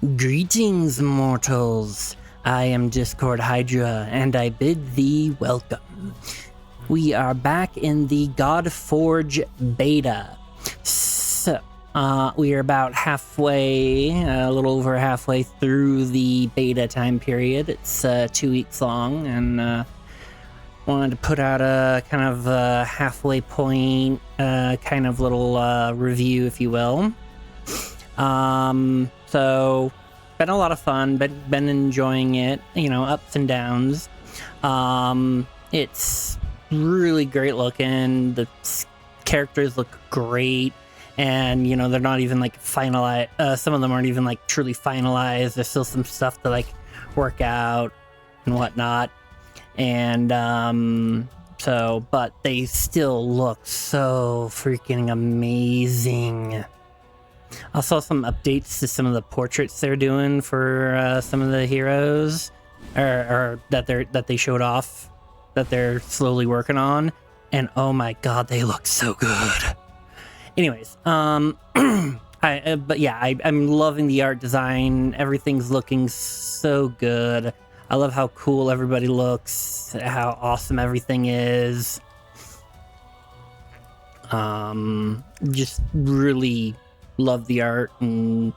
Greetings, mortals. I am Discord Hydra, and I bid thee welcome. We are back in the Godforge beta. So, we are about halfway, a little over halfway through the beta time period. It's 2 weeks long, and wanted to put out a kind of halfway point, kind of little review, if you will. So been a lot of fun, but been enjoying it, ups and downs. It's really great looking. The characters look great, and they're not even like finalized. Some of them aren't even like truly finalized. There's still some stuff to like work out and whatnot. And but they still look so freaking amazing. I saw some updates to some of the portraits they're doing for some of the heroes, or that they showed off, that they're slowly working on, and oh my god, they look so good. Anyways, I'm loving the art design. Everything's looking so good. I love how cool everybody looks, how awesome everything is. Just really love the art, and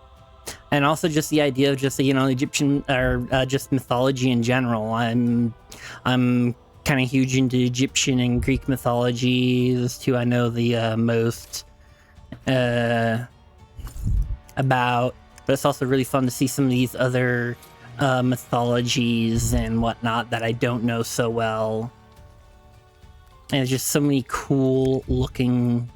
also just the idea of just Egyptian, or just mythology in general. I'm kind of huge into Egyptian and Greek mythology. Those two I know the most about, but it's also really fun to see some of these other mythologies and whatnot that I don't know so well. And there's just so many cool looking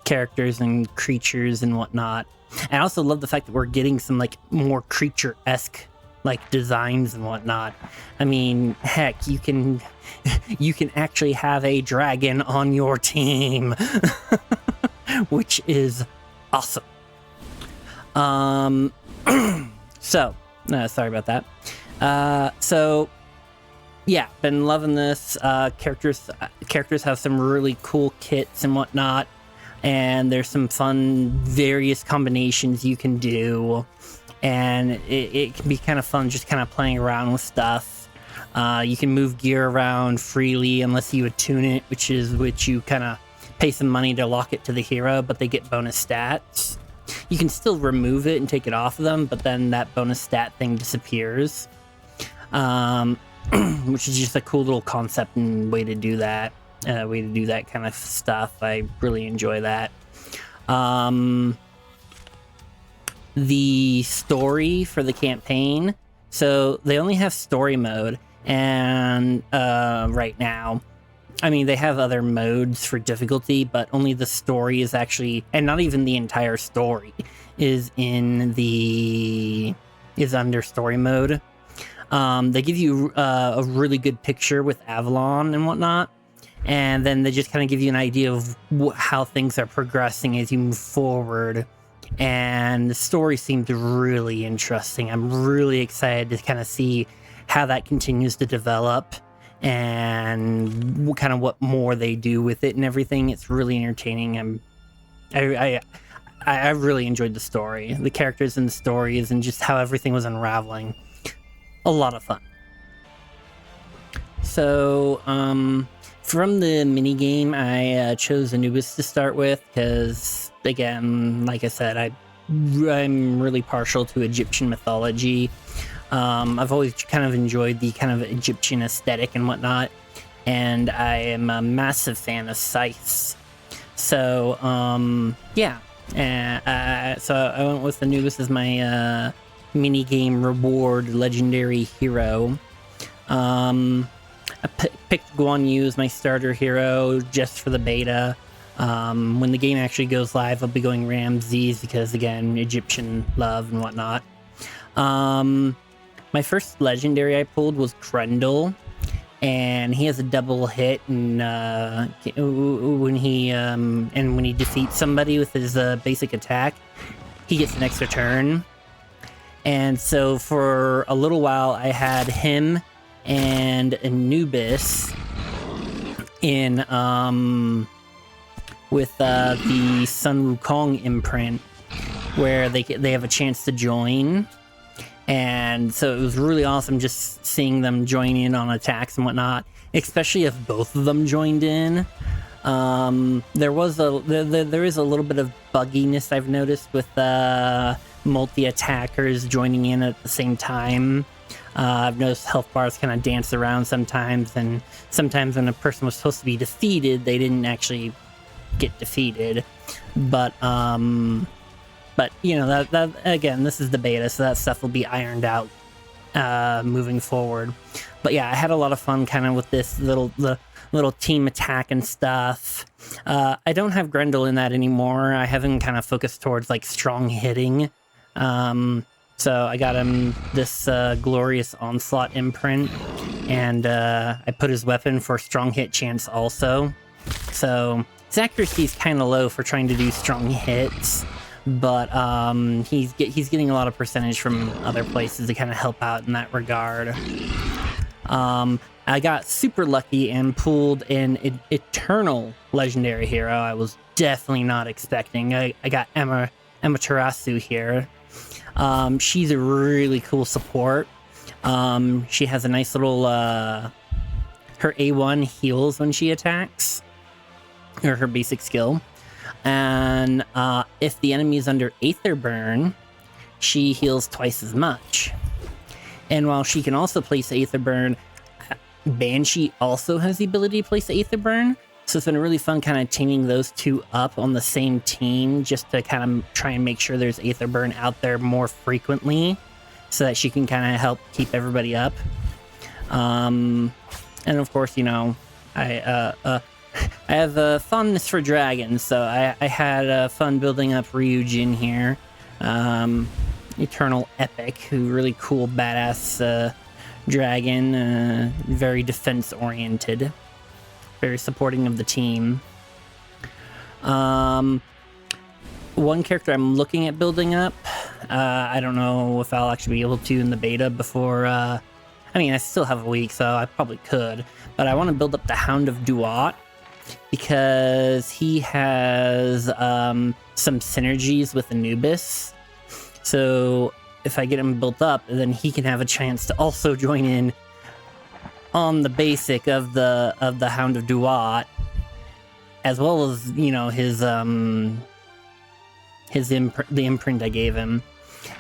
characters and creatures and whatnot. And I also love the fact that we're getting some like more creature-esque like designs and whatnot. I mean, heck, you can actually have a dragon on your team, which is awesome. Sorry about that. Yeah, been loving this. Characters have some really cool kits and whatnot. And there's some fun various combinations you can do, and it can be kind of fun just kind of playing around with stuff. You can move gear around freely unless you attune it, which you kind of pay some money to lock it to the hero, but they get bonus stats. You can still remove it and take it off of them, but then that bonus stat thing disappears, which is just a cool little concept and way to do that. Way to do that kind of stuff. I really enjoy that. The story for the campaign, so they only have story mode, and right now, I mean, they have other modes for difficulty, but only the story is actually, and not even the entire story is under story mode. They give you a really good picture with Avalon and whatnot. And then they just kind of give you an idea of how things are progressing as you move forward. And the story seemed really interesting. I'm really excited to kind of see how that continues to develop and kind of what more they do with it and everything. It's really entertaining. I really enjoyed the story, the characters and the stories, and just how everything was unraveling. A lot of fun. So, from the minigame, I chose Anubis to start with because, again, like I said, I'm really partial to Egyptian mythology. I've always kind of enjoyed the kind of Egyptian aesthetic and whatnot, and I am a massive fan of scythes. So, yeah. So I went with Anubis as my minigame reward legendary hero. I picked Guan Yu as my starter hero just for the beta. When the game actually goes live, I'll be going Ramses because, again, Egyptian love and whatnot. My first legendary I pulled was Krendel, and he has a double hit, and when he defeats somebody with his basic attack, he gets an extra turn. And so for a little while, I had him and Anubis in with the Sun Wukong imprint, where they have a chance to join. And so it was really awesome just seeing them join in on attacks and whatnot, especially if both of them joined in. There is a little bit of bugginess I've noticed with multi-attackers joining in at the same time. I've noticed health bars kind of dance around sometimes, and sometimes when a person was supposed to be defeated, they didn't actually get defeated. But you know, that again, this is the beta, so that stuff will be ironed out moving forward. But yeah, I had a lot of fun kind of with this little team attack and stuff. I don't have Grendel in that anymore. I haven't kind of focused towards like strong hitting. So I got him this glorious onslaught imprint, and I put his weapon for strong hit chance also. So his accuracy is kind of low for trying to do strong hits, but he's getting a lot of percentage from other places to kind of help out in that regard. I got super lucky and pulled an eternal legendary hero I was definitely not expecting. I got Amaterasu here. She's a really cool support. She has a nice little her A1 heals when she attacks, or her basic skill. And if the enemy is under Aether Burn, she heals twice as much. And while she can also place Aether Burn, Banshee also has the ability to place Aether Burn. So it's been really fun kind of teaming those two up on the same team just to kind of try and make sure there's Aether Burn out there more frequently so that she can kind of help keep everybody up. And of course, you know, I have a fondness for dragons, so I had fun building up Ryujin here. Eternal Epic, who really cool, badass dragon, very defense-oriented, very supporting of the team. One character I'm looking at building up, I don't know if I'll actually be able to in the beta before, I mean, I still have a week, so I probably could, but I want to build up the Hound of Duat, because he has some synergies with Anubis. So if I get him built up, then he can have a chance to also join in on the basic of the Hound of Duat, as well as, you know, the imprint I gave him.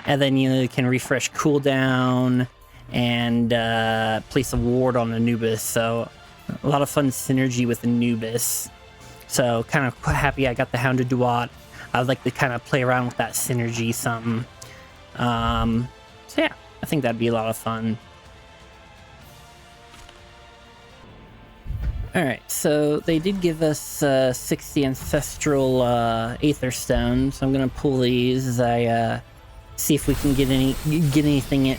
And then you can refresh cooldown and place a ward on Anubis. So a lot of fun synergy with Anubis. So kind of happy I got the Hound of Duat. I would like to kind of play around with that synergy some. So yeah, I think that'd be a lot of fun. Alright, so they did give us 60 ancestral Aether Stones, so I'm gonna pull these as I see if we can get anything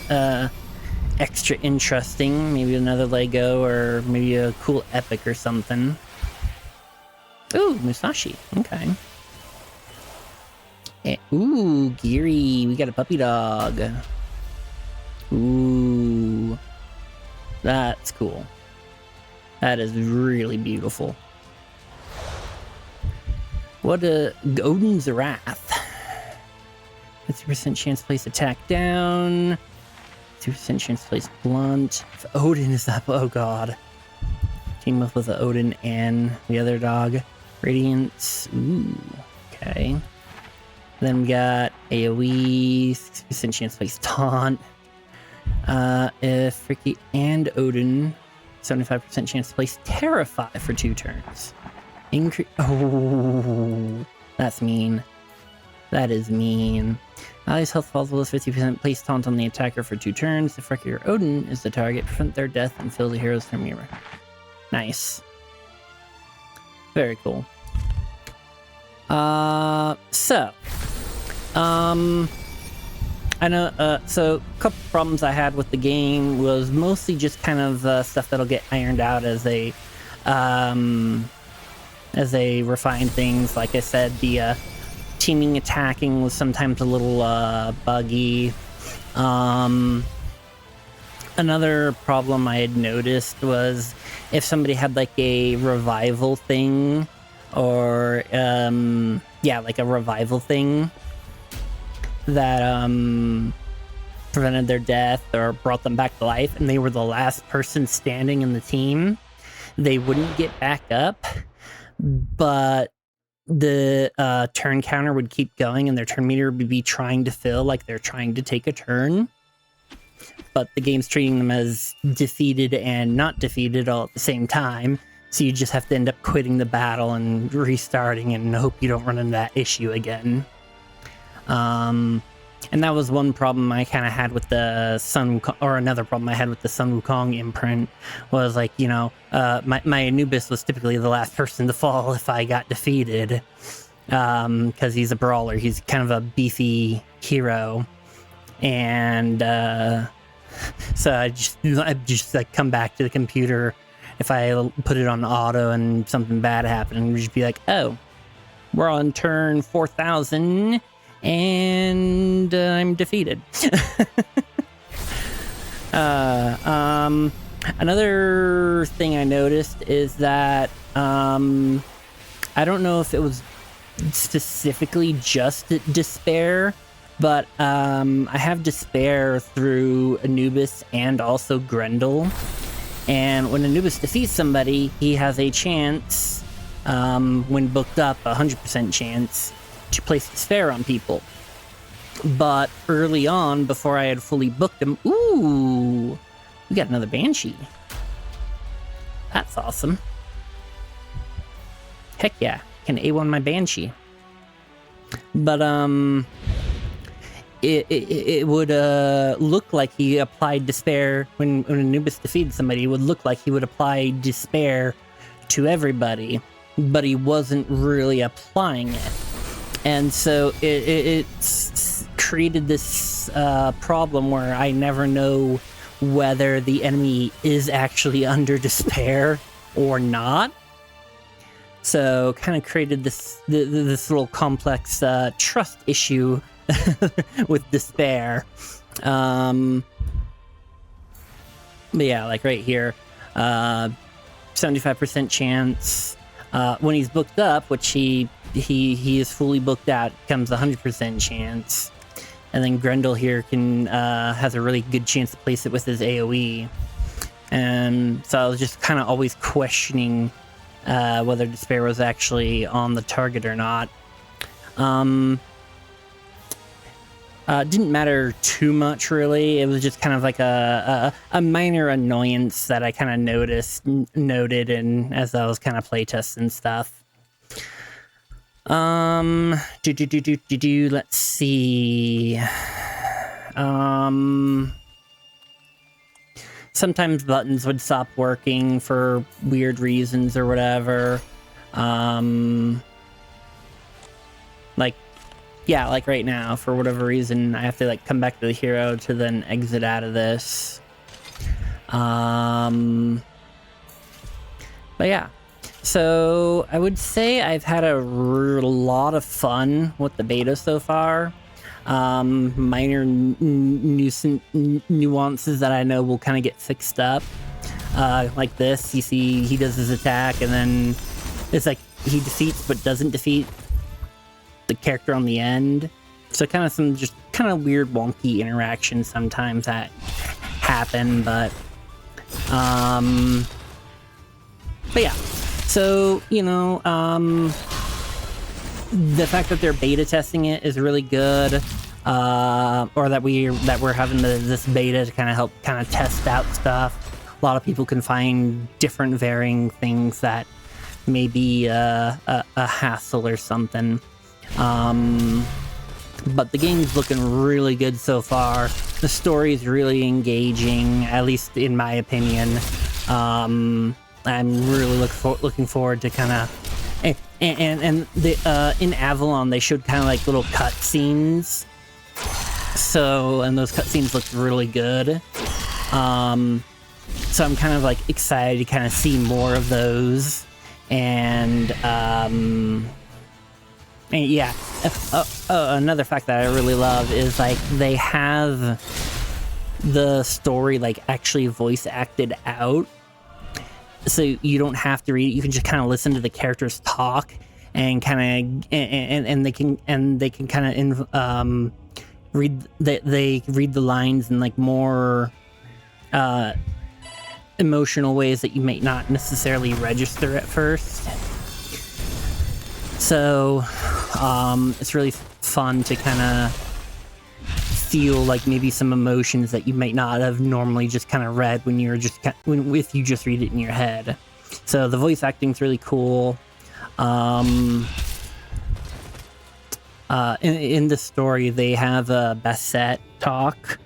extra interesting. Maybe another Lego, or maybe a cool epic or something. Ooh, Musashi. Okay. Ooh, Geary. We got a puppy dog. Ooh. That's cool. That is really beautiful. What a... Odin's Wrath. 50% chance to place attack down. 2% chance to place blunt. If Odin is up, oh god. Team up with Odin and the other dog. Radiance. Ooh. Okay. Then we got AoE. 60% chance to place taunt. If Ricky and Odin. 75% chance to place Terrify for 2 turns. Oh, that's mean. That is mean. Allies' health falls below 50%. Place taunt on the attacker for 2 turns. If Ricky or Odin is the target, prevent their death and fill the heroes from mirror. Nice. Very cool. I know, so a couple problems I had with the game was mostly just kind of stuff that'll get ironed out as they refine things. Like I said, the teaming attacking was sometimes a little buggy. Another problem I had noticed was if somebody had like a revival thing, or yeah, like a revival thing, that prevented their death or brought them back to life, and they were the last person standing in the team, they wouldn't get back up, but the turn counter would keep going and their turn meter would be trying to fill like they're trying to take a turn. But the game's treating them as defeated and not defeated all at the same time. So you just have to end up quitting the battle and restarting and hope you don't run into that issue again. And that was one problem I kind of had with the Sun Wukong, or another problem I had with the Sun Wukong imprint, was like, you know, my Anubis was typically the last person to fall if I got defeated, because he's a brawler. He's kind of a beefy hero, and so I just like come back to the computer if I put it on auto and something bad happened, and just be like, oh, we're on turn 4,000. And I'm defeated. Another thing I noticed is that I don't know if it was specifically just despair, but I have despair through Anubis and also Grendel. And when Anubis defeats somebody, he has a chance, when booked up, 100% chance, to place despair on people. But early on, before I had fully booked him, ooh, we got another Banshee. That's awesome. Heck yeah, can A1 my Banshee. But it would look like he applied despair when Anubis defeated somebody. It would look like he would apply despair to everybody, but he wasn't really applying it. And so it's created this problem where I never know whether the enemy is actually under despair or not. So kind of created this little complex trust issue with despair. But yeah, like right here, 75% chance. When he's booked up, which he is fully booked out, comes 100% chance. And then Grendel here has a really good chance to place it with his AoE. And so I was just kind of always questioning whether despair was actually on the target or not. Didn't matter too much, really. It was just kind of like a minor annoyance that I kind of noted, and as I was kind of playtesting stuff. Let's see. Sometimes buttons would stop working for weird reasons or whatever. Like right now, for whatever reason, I have to like come back to the hero to then exit out of this. But yeah, so I would say I've had a lot of fun with the beta so far. Minor nuances that I know will kind of get fixed up. Like this, you see he does his attack and then it's like he defeats but doesn't defeat the character on the end. So kind of some just kind of weird wonky interactions sometimes that happen, but yeah. So, you know, the fact that they're beta testing it is really good. Or that we're having this beta to kind of help kind of test out stuff. A lot of people can find different varying things that may be a hassle or something. But the game's looking really good so far. The story's really engaging, at least in my opinion. I'm really looking forward to kind of and the in Avalon they showed kind of like little cutscenes. So, and those cutscenes looked really good. So I'm kind of like excited to kind of see more of those. And yeah, another fact that I really love is like they have the story like actually voice acted out, so you don't have to read it. You can just kind of listen to the characters talk and kind of and they can kind of they read the lines in like more emotional ways that you may not necessarily register at first. So it's really fun to kind of feel like maybe some emotions that you might not have normally just kind of read when you're just if you just read it in your head. So the voice acting's really cool. In the story, they have a Bassett talk,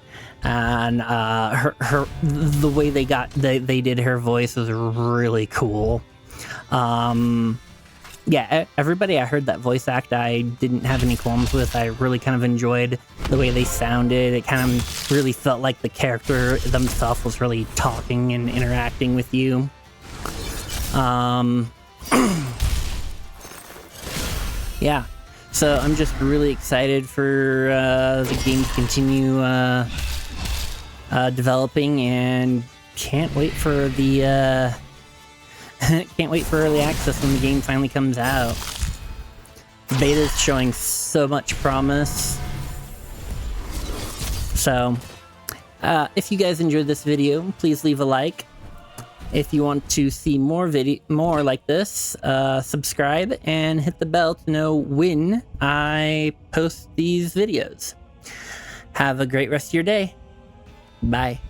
and the way they did her voice was really cool. Yeah, everybody I heard that voice act, I didn't have any qualms with. I really kind of enjoyed the way they sounded. It kind of really felt like the character themselves was really talking and interacting with you. Yeah, so I'm just really excited for the game to continue developing, and can't wait for the can't wait for early access when the game finally comes out. The beta is showing so much promise. So, if you guys enjoyed this video, please leave a like. If you want to see more like this, subscribe and hit the bell to know when I post these videos. Have a great rest of your day. Bye.